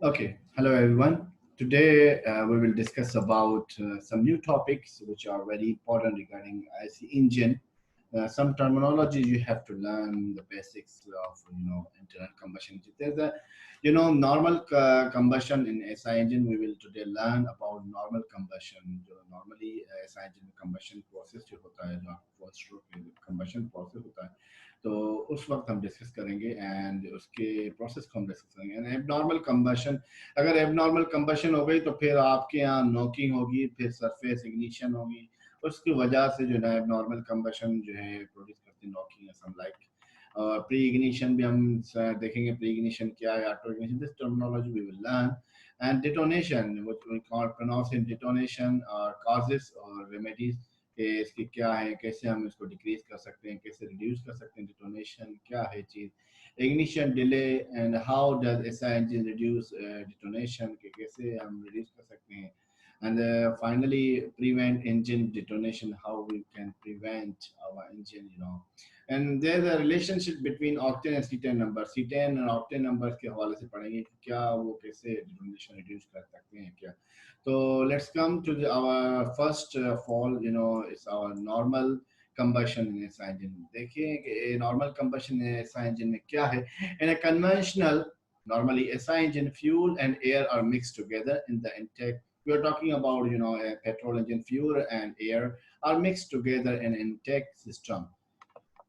Okay, hello everyone. Today we will discuss about some new topics which are very important regarding IC engine. Some terminology you have to learn the basics of internal combustion engine. There's a normal combustion in SI engine. We will today learn about normal combustion. Normally SI engine में combustion process जो होता है जो four stroke combustion process होता है तो उस वक्त हम डिस्कस करेंगे एंड उसके प्रोसेस को हम डिस्कस करेंगे एंड एबनॉर्मल कंबशन अगर एबनॉर्मल कंबशन हो गई तो फिर आपके यहाँ नॉकिंग होगी फिर सरफेस इग्निशन होगी उसकी वजह से जो है एबनॉर्मल कंबशन जो है प्रोड्यूस करती है knocking some like pre ignition भी हम देखेंगे प्री इग्निशन क्या है auto ignition this terminology we will learn and detonation which we call pronounce in detonation और कॉजेस और रेमेडीज कि इसकी क्या है कैसे हम इसको डिक्रीज कर सकते हैं कैसे रिड्यूस कर सकते हैं डिटोनेशन क्या है चीज़ ignition delay and how does S I engine reduce detonation के कैसे हम रिड्यूस कर सकते हैं and finally prevent engine detonation how we can prevent our engine and there's a relationship between octane and c10 number c10 and octane numbers के हवाले से पढ़ेंगे कि क्या वो कैसे detonation reduce कर सकते हैं क्या so let's come to our first of all it's our normal combustion in SI engine देखिए कि normal combustion in SI engine में क्या है in a conventional normally SI engine fuel and air are mixed together in the intake we are talking about a petrol engine fuel and air are mixed together in intake system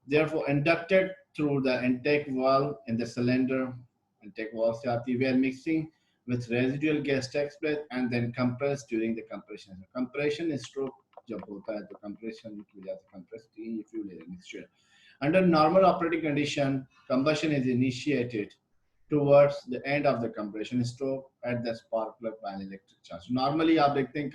therefore inducted through the intake valve in the cylinder intake valve se aati where mixing with residual gas takes place and then compressed during the compression compression is stroke जब होता है तो compression की वजह से compressed fuel air mixture under normal operating condition combustion is initiated towards the end of the compression stroke at the spark plug by an electric charge. Normally आप देखते हैं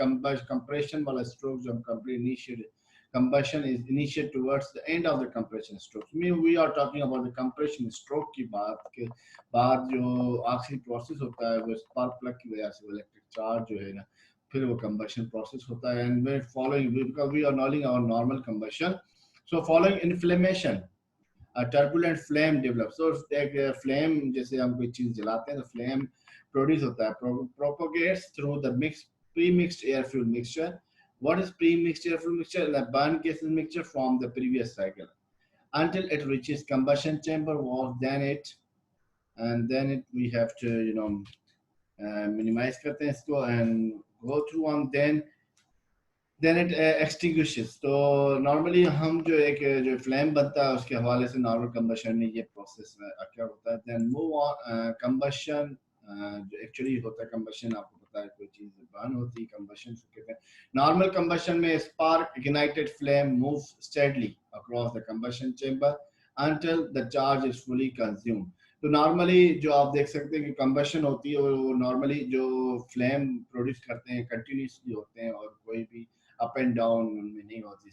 compression वाला stroke जब complete initiate combustion is initiated towards the end of the compression stroke. We are talking about the compression stroke की बात के बाद जो आखिरी process होता है वो spark plug की वजह से electric charge जो है ना फिर वो combustion process होता है and we're following because we are knowing our normal combustion. So following inflammation a turbulent flame develops. So एक flame जैसे हम कोई चीज जलाते हैं तो flame produce होता है propagates through the pre-mixed air fuel mixture. What is pre-mixed air fuel mixture? The burn gases mixture from the previous cycle until it reaches combustion chamber was then it we have to minimize करते हैं इसको and go through and then it extinguishes तो normally हम जो एक जो flame बनता है उसके हवाले से normal combustion में ये process क्या होता है then move on combustion जो actually होता है combustion आपको पता है कोई चीज़ burn होती है combustion कहते हैं normal combustion में spark ignited flame moves steadily across the combustion chamber until the charge is fully consumed तो नॉर्मली जो आप देख सकते हैं कि कंबशन होती है वो नॉर्मली जो फ्लेम प्रोड्यूस करते हैं कंटिन्यूसली होते हैं और कोई भी up and down उनमें नहीं होती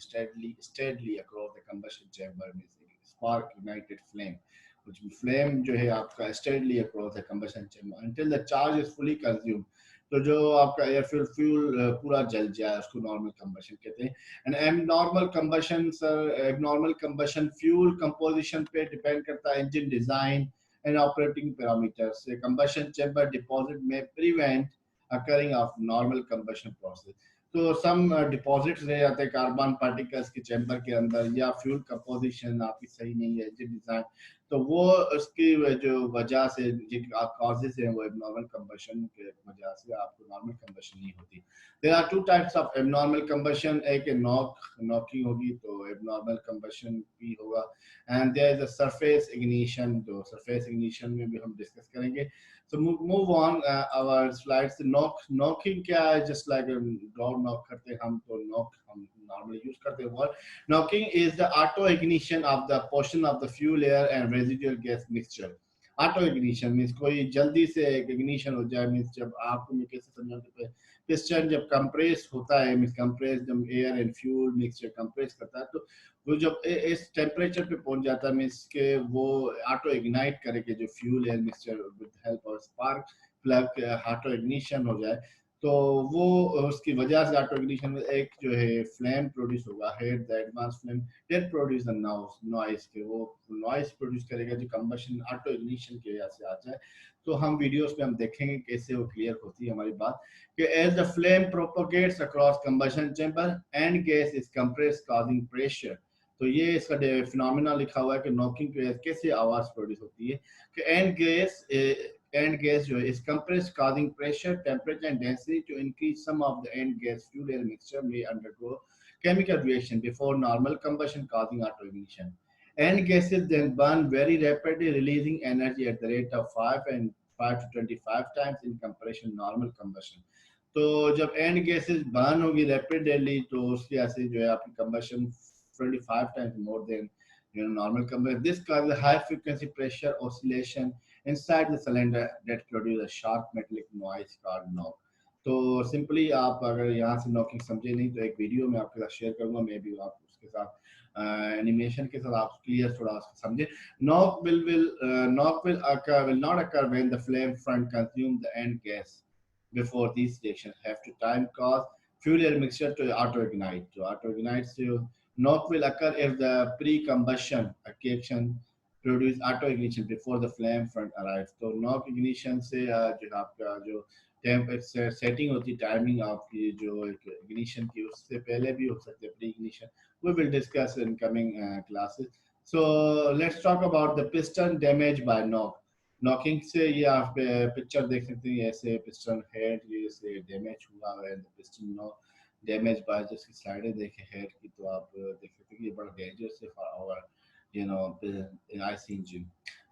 steadily across the combustion chamber में spark ignited flame which flame जो है आपका steadily across the combustion chamber until the charge is fully consumed तो जो आपका एयर फ्यूल पूरा जल जाए उसको नॉर्मल कंबशन कहते हैं and abnormal combustion sir abnormal combustion fuel composition पे डिपेंड करता है engine design and operating parameters combustion chamber deposit में prevent occurring of normal combustion process तो सम डिपॉजिट्स रह जाते हैं कार्बन पार्टिकल्स के चैम्बर के अंदर या फ्यूल कंपोजिशन आपकी सही नहीं है इंजन डिजाइन तो वो उसकी जो वजह से जो कॉजेस हैं वो एबनॉर्मल कंबशन के वजह से आपको नॉर्मल कंबशन नहीं होती there are two types of abnormal combustion एक नॉकिंग होगी तो एबनॉर्मल कंबशन भी होगा and there is a surface ignition तो सरफेस इग्निशन में भी हम डिस्कस करेंगे So move on our slides. Knocking क्या है just like door knock करते हैं हम तो knock हम normally use करते हैं word. Knocking is the auto ignition of the portion of the fuel air and residual gas mixture. Auto ignition means कोई जल्दी से एक ignition हो जाए means जब आपको मैं कैसे समझाऊँ पिस्टन जब कंप्रेस होता है मींस कंप्रेस जब air and fuel mixture compress करता है तो वो जब इस टेम्परेचर पे पहुंच जाता है मींस के वो ऑटो इग्नाइट करे कि जो fuel air mixture with help of spark plug auto ignition हो जाए तो वो उसकी वजह से ऑटो इग्निशन में एक जो है फ्लेम प्रोड्यूस होगा, head the advance flame that produce the noise के वो नॉइस प्रोड्यूस करेगा जो कंबशन ऑटो इग्निशन की वजह से आ जाए। तो हम वीडियोस में हम देखेंगे कैसे वो क्लियर होती है हमारी बात कि as the flame propagates across combustion chamber and gas is compress causing pressure. तो ये इसका फिनोमेना लिखा हुआ है कि नॉकिंग की वजह से कैसे आवाज प्रोड्यूस होती है कि end gas is compressed, causing pressure, temperature, and density to increase. Some of the end gas fuel air mixture may undergo chemical reaction before normal combustion, causing autoignition. End gases then burn very rapidly, releasing energy at the rate of 5 to 25 times in comparison normal combustion. तो जब and gases burn होगी rapidly तो उसकी वजह से जो है आपकी combustion 25 times more than normal combustion. This causes high frequency pressure oscillation inside the cylinder that produce a sharp metallic noise called knock. तो सिंपली आप अगर यहाँ से नॉकिंग समझे नहीं तो एक वीडियो में आपके साथ शेयर करूंगा, मे बी आप उसके साथ एनिमेशन के साथ आप क्लियर थोड़ा समझे। Knock will not occur when the flame front consume the end gas before these reactions have to time cause fuel air mixture to auto ignite. To auto ignite, so knock will occur if the pre-combustion reaction produce auto ignition before the flame front arrives. तो knock ignition से जो आपका जो setting होती है timing आपकी जो ignition की उससे पहले भी हो सकती है pre ignition. We will discuss in coming classes. So let's talk about the piston damage by knock. Knocking से ये आप पिक्चर देख सकते हैं, ऐसे पिस्टन हेड ये से डैमेज हुआ है, पिस्टन नॉक डैमेज बाय जिसकी साइडें देखें हेड की तो आप देख सकते हैं कि ये बड़ा डेंजरस है for in IC engine.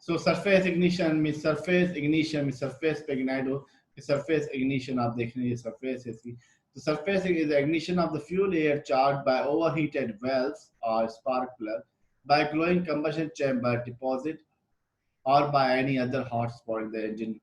So surface ignition means surface पे ignite हो, surface ignition आप देख रहे हैं ये surface है इसकी। The surface is the ignition of the fuel air charged by overheated valves or spark plug by glowing combustion chamber deposit or by any other hot spot in the engine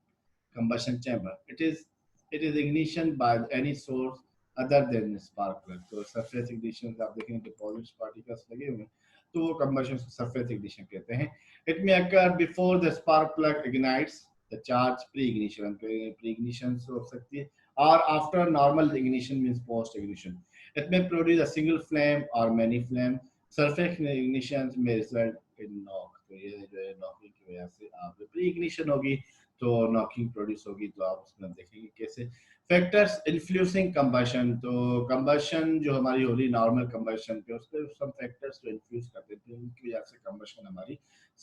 combustion chamber. It is ignition by any source other than spark plug. तो surface ignition आप देखें deposits particles लगे हुए हैं तो वो combustion surface ignition कहते हैं। It may occur before the spark plug ignites the charge pre-ignition pre-ignition हो सकती है or after normal ignition means post ignition. It may produce a single flame or many flame. Surface ignition may result in knock. तो ये जो है knocking की वजह से आप pre-ignition होगी तो नॉकिंग प्रोड्यूस होगी। तो आप उसमें देखेंगे कैसे फैक्टर्स इन्फ्लुएंसिंग कंबशन। तो कंबशन जो हमारी हो रही नॉर्मल कंबशन पे उस पर सम फैक्टर्स जो इन्फ्लुएंस करते हैं उनकी वजह से कंबशन हमारी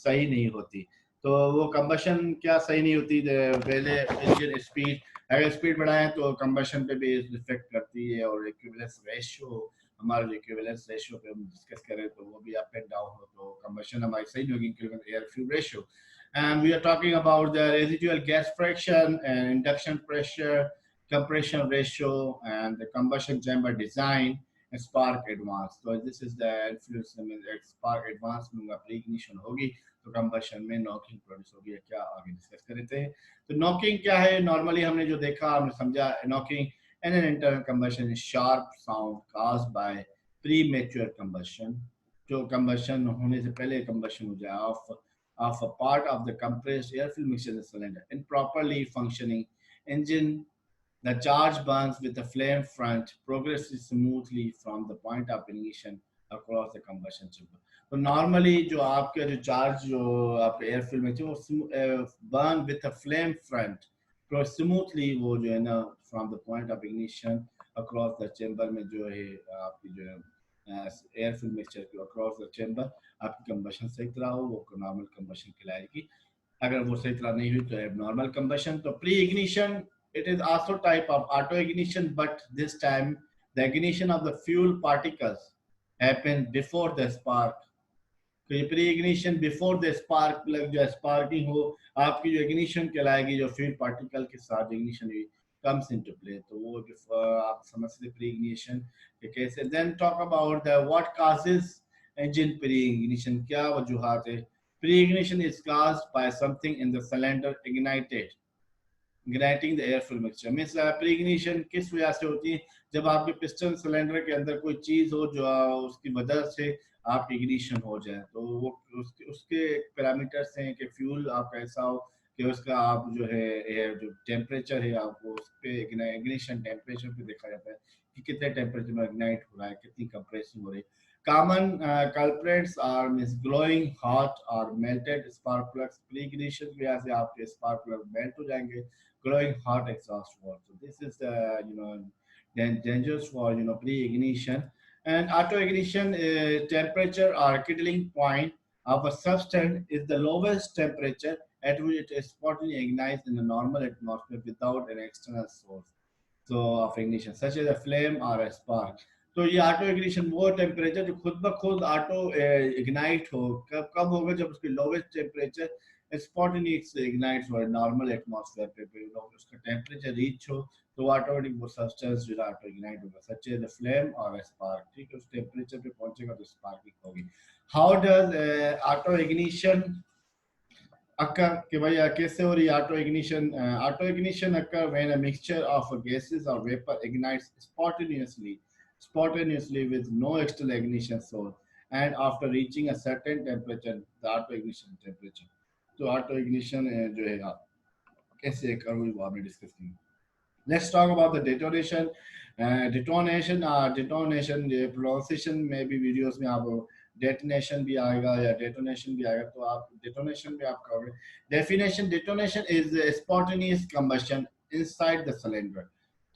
सही नहीं होती। तो वो कंबशन क्या सही नहीं होती, पहले इंजन स्पीड अगर स्पीड बढ़ाएं तो कंबशन पे भी इफेक्ट करती है और इक्विवेलेंस रेशियो हमारे इक्विवेलेंस रेशियो पे हम डिस्कस करें तो वो भी अप एंड डाउन हो तो कंबशन हमारी सही नहीं होगी increment air fuel ratio. And we are talking about the residual gas fraction and induction pressure, compression ratio, and the combustion chamber design and spark advance. So this is the influence में spark advance में pre-ignition होगी तो combustion में knocking produce होगी या क्या आगे discuss करते हैं। तो knocking क्या है, नॉर्मली हमने जो देखा हमने समझा knocking and an internal combustion is sharp sound caused by premature combustion। जो combustion होने से पहले combustion हो जाए of a part of the compressed air fuel mixture in the cylinder. In properly functioning engine, the charge burns with the flame front progresses smoothly from the point of ignition across the combustion chamber. तो normally जो आपका जो charge जो आपका air fuel में वो burn with a flame front तो smoothly वो जो है ना from the point of ignition across the chamber में जो है आपकी जो है एयर फ्यूल मिक्सचर के अक्रॉस द चेंबर आपकी कंबशन सही तरह हो वो नॉर्मल कंबशन कहलाएगी। अगर वो सही तरह नहीं हुई तो एबनॉर्मल कंबशन। तो pre ignition it is also type of auto ignition but this time the ignition of the fuel particles happens before the spark। तो ये pre ignition before the spark plug जो स्पार्किंग हो आपकी जो ignition कहलाएगी जो fuel particle के साथ इग्निशन हुई comes into play। तो वो आप समझ सकते प्री इग्निशन कैसे। Then talk about the what causes engine pre ignition, क्या वजूहात है। Pre ignition is caused by something in the cylinder igniting the air fuel mixture। Means pre ignition किस वजह से होती है, जब आपके पिस्टन सिलेंडर के अंदर कोई चीज हो जो उसकी वजह से आपकी इग्निशन हो जाए। तो वो उसके पैरामीटर्स हैं कि फ्यूल आपका ऐसा हो कि उसका आप जो है जो टेम्परेचर है आपको उस पे इग्निशन टेम्परेचर पे देखा जाता है कि कितने टेम्परेचर में इग्नाइट हो रहा है, कितनी कंप्रेसिंग हो रही है. Common culprits are means glowing hot or melted spark plugs. Pre-ignition की वजह से आपके spark plug melt हो जाएंगे. Glowing hot exhaust valve. So this is dangerous for pre-ignition. And auto ignition temperature or kindling point of a substance is the lowest temperature at which it spontaneously ignites in a normal atmosphere without an external source so of ignition, such as a flame or a spark. तो ये auto ignition वो temperature जो खुद ब खुद auto ignite हो, कब कब होगा, जब उसकी लोवेस्ट टेम्परेचर स्पॉन्टेनियस इग्नाइट्स हो नॉर्मल एटमॉस्फेयर पे उसका टेम्परेचर रीच हो, तो ऑटोमेटिक वो सब्सटेंस जो ऑटो इग्नाइट होगा, सच एज द फ्लेम और स्पार्क. ठीक है, उस टेम्परेचर पे पहुंचेगा तो स्पार्किंग होगी. How does auto ignition occur कि भाई कैसे हो रही auto ignition occur when a mixture of gases or vapor ignites spontaneously with no external ignition source and after reaching a certain temperature, the auto ignition temperature. तो auto ignition जो है कैसे occur हुई वो आपने डिस्कस की. Let's talk about the detonation. Detonation pronunciation में भी वीडियोस में आप डेटोनेशन भी आएगा या डेटोनेशन भी आएगा, तो आप डेटोनेशन भी आप करोगे. Definition, detonation is spontaneous combustion inside the cylinder.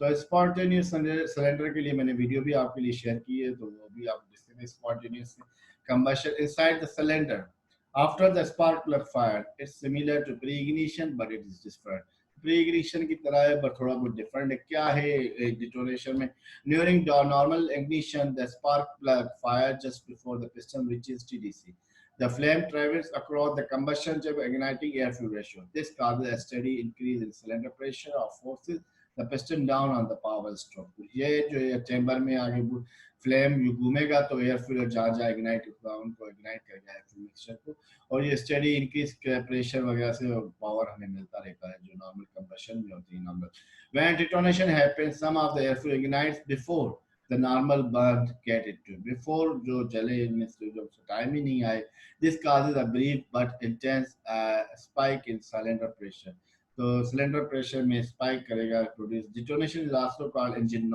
तो स्पॉन्टेनियस सिलेंडर के लिए मैंने वीडियो भी आपके लिए शेयर की है, तो वो भी आप देखते. Spontaneous combustion inside the cylinder after the spark plug fired. It's similar to pre-ignition but it is different. Pre ignition की तरह है पर थोड़ा बहुत डिफरेंट है. क्या है डिटोनेशन में? During normal ignition the spark plug fire just before the piston reaches TDC. The flame travels across the combustion chamber, igniting air fuel ratio. This causes a steady increase in cylinder pressure or forces the piston down on the power stroke. ये जो है chamber में आगे flame घूमेगा तो air fuel जहाँ जहाँ ignite होगा उनको इग्नाइट करेगा एयर फ्यूल मिक्सचर को, और ये स्टडी इंक्रीज प्रेशर वगैरह से पावर हमें मिलता रहता है जो नॉर्मल कंबशन में होती है. Normal when detonation happens some of the air fuel ignites before the normal burn get it to before जो जले जो टाइम ही नहीं आए. This causes a brief but intense spike in cylinder pressure. तो सिलेंडर प्रेशर में spike करेगा produce. Detonation is also called engine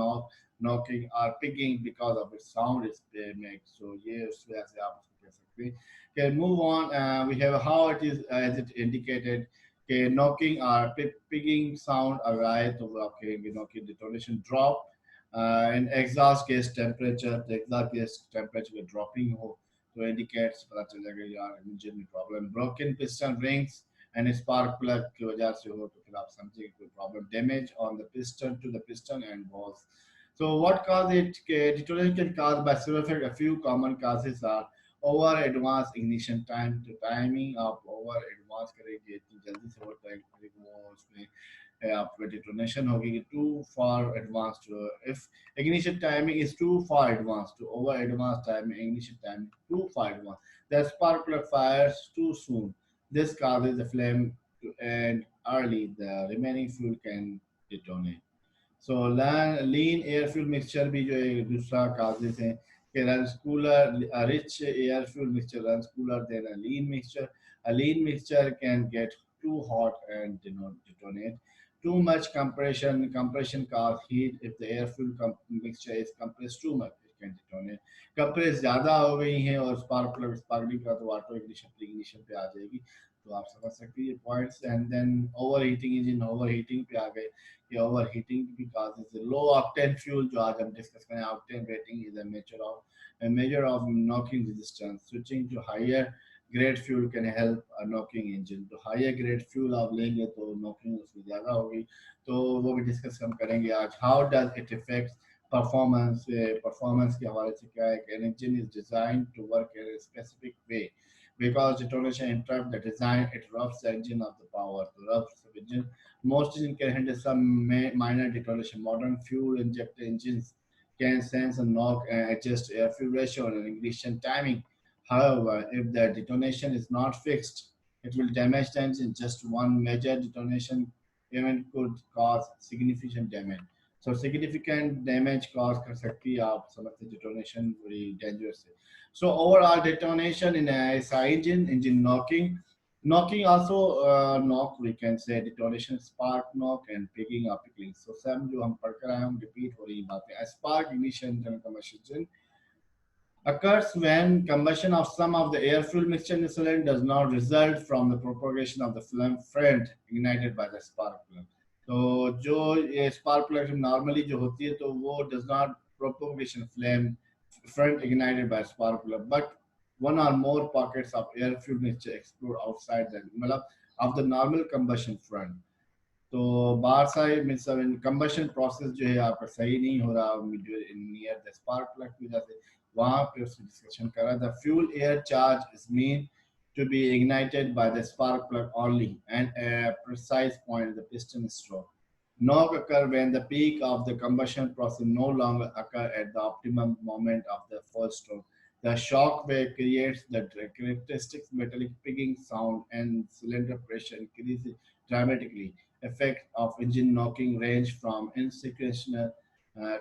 knocking or picking because of its sound it makes. So ये उस वजह से आप उसको कह सकते हैं. Okay, move on. We have how it is as it indicated. Okay, knocking or picking sound arise तो आप कहेंगे knocking detonation drop in exhaust gas temperature. The exhaust gas temperature dropping हो तो indicates पता चलेगा यार engine में problem. Broken piston rings and spark plug की वजह से हो तो फिर आप समझिए कोई problem. Damage on the piston and walls. So what cause it? Detonation can cause by several factors. A few common causes are over advanced ignition time. तो timing आप over advance करेंगे इतनी जल्दी से होता है वो उसमें आपका detonation होगी कि too far advanced. If ignition timing is too far advanced, to over advanced timing, ignition timing too far advanced, the spark plug fires too soon. This causes the flame to end early. The remaining fuel can detonate. So lean air fuel mixture भी जो एक दूसरा causes है कि runs cooler. A rich air fuel mixture runs cooler than a lean mixture. A lean mixture can get too hot and detonate. Too much compression cause heat. If the air fuel mixture is compressed too much, it can detonate. Compress ज़्यादा हो गई है और sparkling का तो auto ignition पे आ जाएगी. तो आप समझ सकते हैं ये points. And then overheating engine overheating पे आ गए. The overheating because it's a low octane fuel जो आज हम डिस्कस करें. Octane rating is a measure of knocking resistance. Switching to higher grade fuel can help a knocking engine. तो higher grade fuel आप लेंगे तो knocking उसमें ज़्यादा होगी, तो वो भी डिस्कस हम करेंगे आज. How does it affect performance? Performance के हवाले से क्या है? An engine is designed to work in a specific way. Because detonation interrupts the design, it robs the engine of the power. To rob the engine, most engines can handle some minor detonation. Modern fuel injector engines can sense and knock and adjust air fuel ratio and ignition timing. However, if the detonation is not fixed, it will damage the engine. Just one major detonation event could cause significant damage. So significant damage cause कर सकती है. आप समझते detonation very dangerous है. So overall detonation in a SI engine knocking Knocking also, knock we can say detonation, spark, knock and picking up pickling. So सब जो हम पढ़ कर आए हम repeat हो रही बातें. A spark ignition combustion occurs when combustion of some of the air fuel mixture in the cylinder does not result from the propagation of the flame front ignited by the spark plug. तो जो ये spark plug normally जो होती है तो वो does not propagation flame front ignited by spark plug, but one or more pockets of air fuel mixture explode outside the मतलब of the normal combustion front. तो बाहर साइड मीन कंबशन प्रोसेस जो है आपका सही नहीं हो रहा नियर द स्पार्क प्लग की वजह से वहां पे उसकी डिस्कशन कर रहा था. Fuel air charge is mean to be ignited by the spark plug only and a precise point the piston stroke. Knock occur when the peak of the combustion process no longer occur at the optimum moment of the first stroke. The shock wave creates the characteristic metallic picking sound and cylinder pressure increases dramatically. Effect of engine knocking range from insequential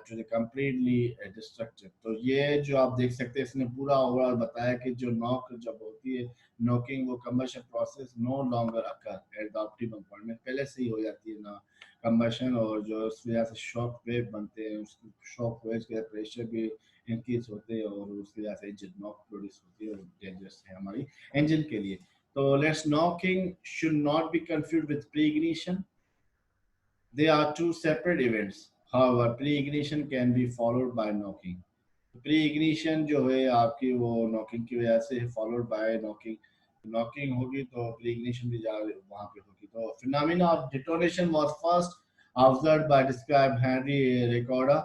to the completely destructive. तो ये जो आप देख सकते हैं इसने पूरा overall बताया कि जो नॉक जब होती है नॉकिंग वो combustion process no longer occur at the optimum point में पहले से ही हो जाती है ना कंबशन और जो उस वजह से शॉक वेव बनते हैं उसकी शॉक वेव के प्रेशर भी इंक्रीज होते हैं और उसकी वजह से इंजन नॉक प्रोड्यूस होती है और डेंजरस है हमारी इंजन के लिए. तो let's knocking should not be confused with pre ignition. They are two separate events. However, pre-ignition can be followed by knocking. Pre-ignition जो है आपकी वो knocking की वजह से followed by knocking. Knocking होगी तो pre-ignition भी जा वहाँ पे होगी. तो phenomena of detonation was first observed by described Henry Ricorda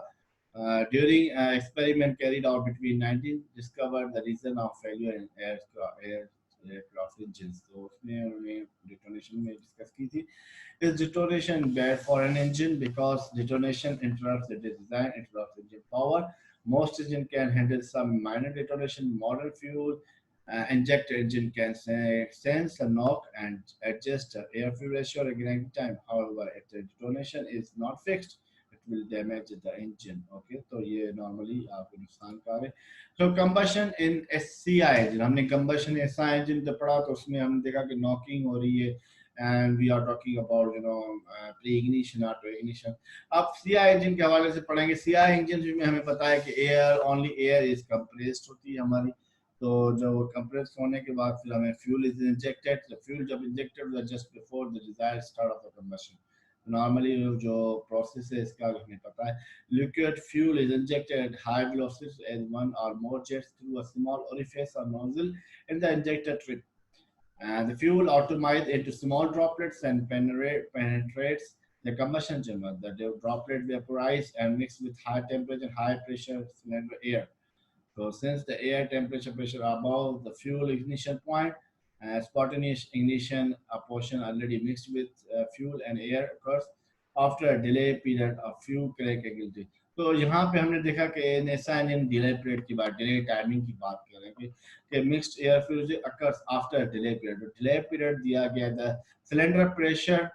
during an experiment carried out between 19 discovered the reason of failure in aircraft engines. तो उसमें उन्होंने detonation में discuss की थी. Is detonation bad for an engine? Because detonation interrupts the design, interrupts engine power. Most engine can handle some minor detonation. Modern fuel injector engine can sense a knock and adjust the air fuel ratio or igniting time. However, if the detonation is not fixed, it will damage the engine. Okay, तो ये normally आपको नुकसानकार है. So combustion in SCI engine, हमने combustion SI engine जब पढ़ा तो उसमें हम देखा कि knocking हो रही है. And we are talking about pre-ignition auto ignition. अब CI engine के हवाले से पढ़ेंगे. CI engine में हमें पता है कि air is compressed होती है हमारी. तो जब compressed होने के बाद फिर हमें fuel is injected. The fuel जब injected हुआ just before the desired start of the combustion. Normally जो process है इसका हमें पता है. Liquid fuel is injected at high velocities as one or more jets through a small orifice or nozzle in the injector tube. And the fuel atomize into small droplets and penetrates the combustion chamber. The droplet vaporize and mix with high temperature, high pressure cylinder air. So since the air temperature pressure above the fuel ignition point, spontaneous ignition, a portion already mixed with fuel and air occurs after a delay period of few crack. तो यहाँ पे हमने देखा कि ऐसा engine delay period की बात, delay timing की बात कर रहे हैं कि mixed air fuel occurs after delay period. Delay period दिया गया the cylinder pressure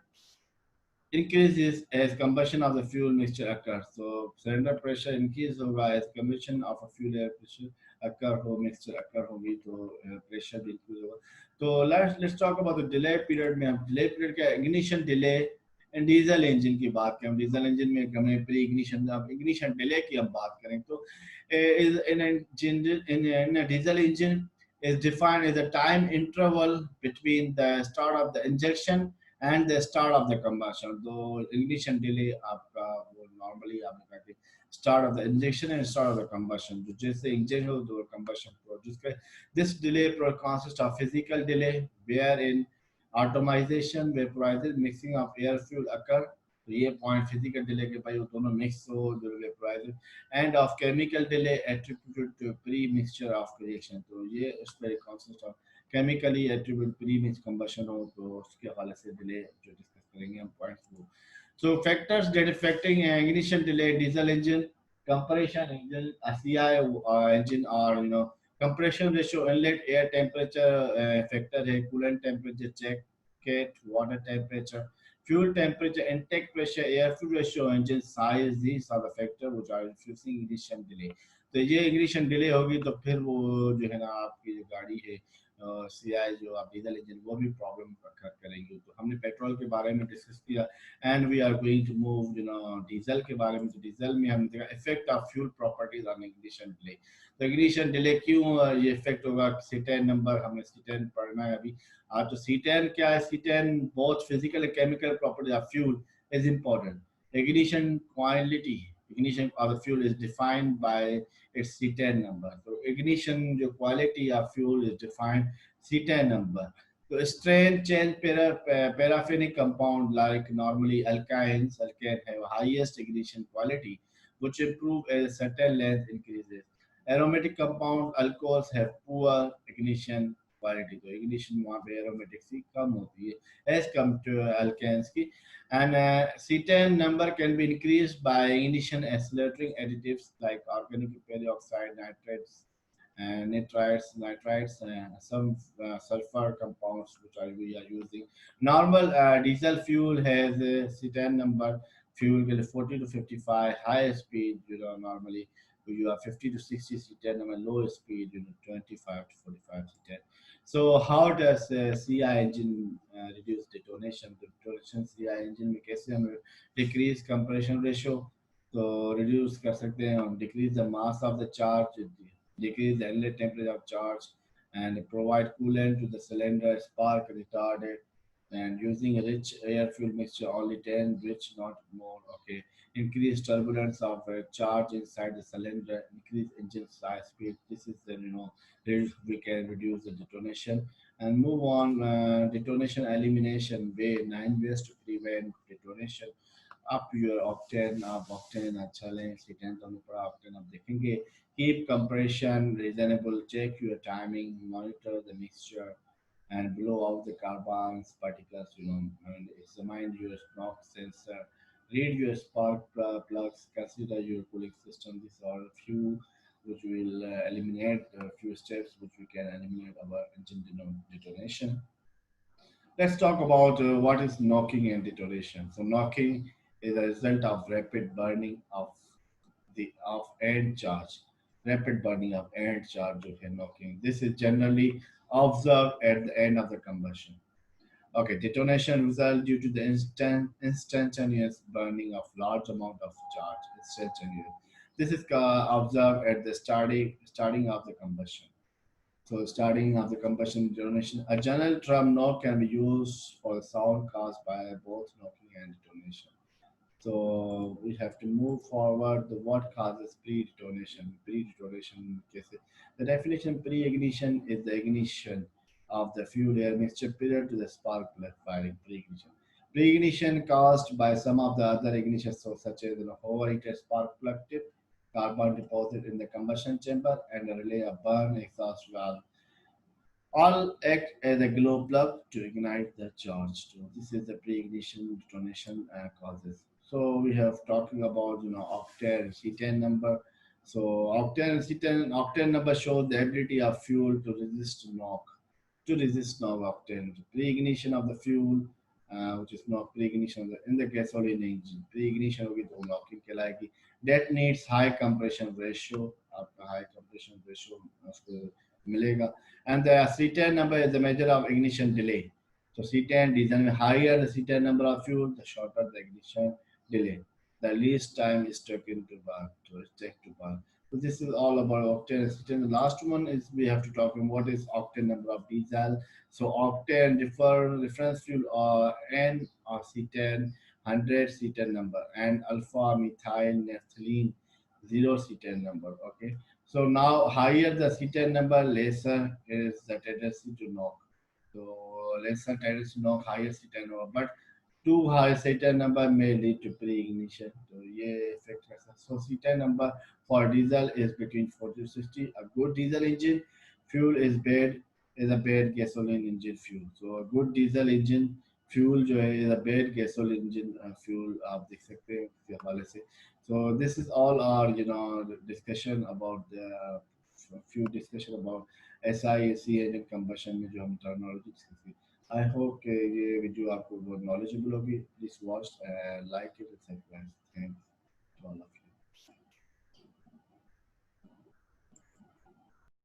increases as combustion of the fuel mixture occurs. So cylinder pressure increase होगा as combustion of a fuel air pressure occur हो mixture occur होगी तो pressure भी increase होगा. तो let's talk about the delay period में. हम delay period का ignition delay and diesel engine की बात करें. diesel engine में हमें pre ignition अब ignition delay की हम बात करें तो is in a diesel engine is defined as a time interval between the start of the injection and the start of the combustion. तो ignition delay आपका वो normally आपने कहा कि start of the injection and start of the combustion. तो जैसे engine हो तो combustion produce करे. This delay consists of physical delay wherein atomization, vaporization, mixing of air fuel occur. तो ये point physical delay के भाई वो दोनों mix हो जो vaporization and of chemical delay attributed to pre-mixture of reaction. तो ये उस पर consists of chemically attribute pre-mix combustion हो तो उसके हवाले से delay जो discuss करेंगे हम points वो. So factors that affecting ignition delay: diesel engine, compression engine, CI engine, or compression ratio, inlet air temperature factor है, coolant temperature check, water temperature, fuel temperature, intake pressure, air fuel ratio, engine size. These are the factors which are influencing ignition delay. तो ये ignition delay होगी तो फिर वो जो है ना आपकी जो गाड़ी है सी आई जो आप डीजल इंजन वो भी प्रॉब्लम करेंगे। तो हमने पेट्रोल के बारे में डिस्कस किया and we are going to move diesel के बारे में। तो डीजल में हमने देखा effect of fuel properties on ignition delay. तो इग्निशन डिले क्यों ये इफेक्ट होगा, C10 नंबर हमने C10 पढ़ना है अभी। तो C10 क्या है, C10 both physical and chemical properties of fuel is important. Ignition quality, ignition of the fuel is defined by its C10 number. So ignition जो quality of fuel is defined C10 number. So strain change paraffinic compound like normally alkynes, alkane have highest ignition quality, which improve as certain length increases. Aromatic compound alcohols have poor ignition quality, तो ignition वहाँ पे aromatic सी कम होती है as compared to alkanes की। And C10 number can be increased by ignition accelerating additives like organic peroxide, nitrates, and nitrites, some sulfur compounds which we are using. Normal diesel fuel has a C10 number. Fuel will 40 to 55 high speed, normally you are 50 to 60 C10 number, low speed, 25 to 45 C10. So how does CI engine reduce detonation? Detonation CI engine में कैसे हम decrease compression ratio तो reduce कर सकते हैं हम, decrease the mass of the charge, decrease the inlet temperature of charge, and provide coolant to the cylinder, spark retarded, and using a rich air fuel mixture only 10 rich, not more. Okay, increase turbulence of charge inside the cylinder, increase engine size speed. This is the we can reduce the detonation and move on. Detonation elimination way, 9 ways to prevent detonation. Up your octane, आप octane अच्छा लें, C10 तो हमें पड़ा octane आप देखेंगे। Keep compression reasonable, check your timing, monitor the mixture, and blow out the carbons particles, and examine your knock sensor, read your spark plugs, consider your cooling system. These are a few which will eliminate a few steps which we can eliminate our engine detonation. Let's talk about what is knocking and detonation. So knocking is a result of rapid burning of end charge. Rapid burning of end charge जो है knocking. This is generally observed at the end of the combustion. Okay, detonation result due to the instantaneous burning of large amount of charge. Instantaneous. This is observed at the starting of the combustion. So starting of the combustion detonation. A general term knock can be used for the sound caused by both knocking and detonation. So we have to move forward. The what causes pre-detonation? Pre-detonation cases. The definition pre-ignition is the ignition of the fuel air mixture prior to the spark plug firing. Pre-ignition. Pre-ignition caused by some of the other ignition sources such as overheated spark plug tip, carbon deposit in the combustion chamber, and a relay of burn exhaust valve all act as a glow plug to ignite the charge. So this is the pre-ignition detonation causes. So we have talking about octane C10 number. So octane C10 octane number shows the ability of fuel to resist knock, octane. Pre-ignition of the fuel, which is not pre-ignition in the gasoline engine. Pre-ignition with knocking कहलाएगी. That needs high compression ratio. आपका high compression ratio उसको मिलेगा. And the C10 number is the measure of ignition delay. So C10 diesel higher the C10 number of fuel, the shorter the ignition delay. The least time is taken to burn. So it's take to burn. So this is all about octane and C10. The last one is we have to talk about what is octane number of diesel. So octane reference fuel or N or C10 100 C10 number and alpha methyl naphthalene 0 C10 number. Okay. So now higher the C10 number, lesser is the tendency to knock. So lesser tendency to knock, higher C10 number. But too high C10 number may lead to pre-ignition. So yeah, effect ऐसा. So C10 number for diesel is between 40 to 60. A good diesel engine fuel is a bad gasoline engine fuel. So a good diesel engine fuel जो है is a bad gasoline engine fuel आप देख सकते हैं इसके हवाले से. So this is all our discussion about the few discussion about SIAC engine combustion में जो हम terminology discuss की. I hope कि ये वीडियो आपको बहुत knowledgeable होगी. Please watch and like it and subscribe. Thanks to all of you.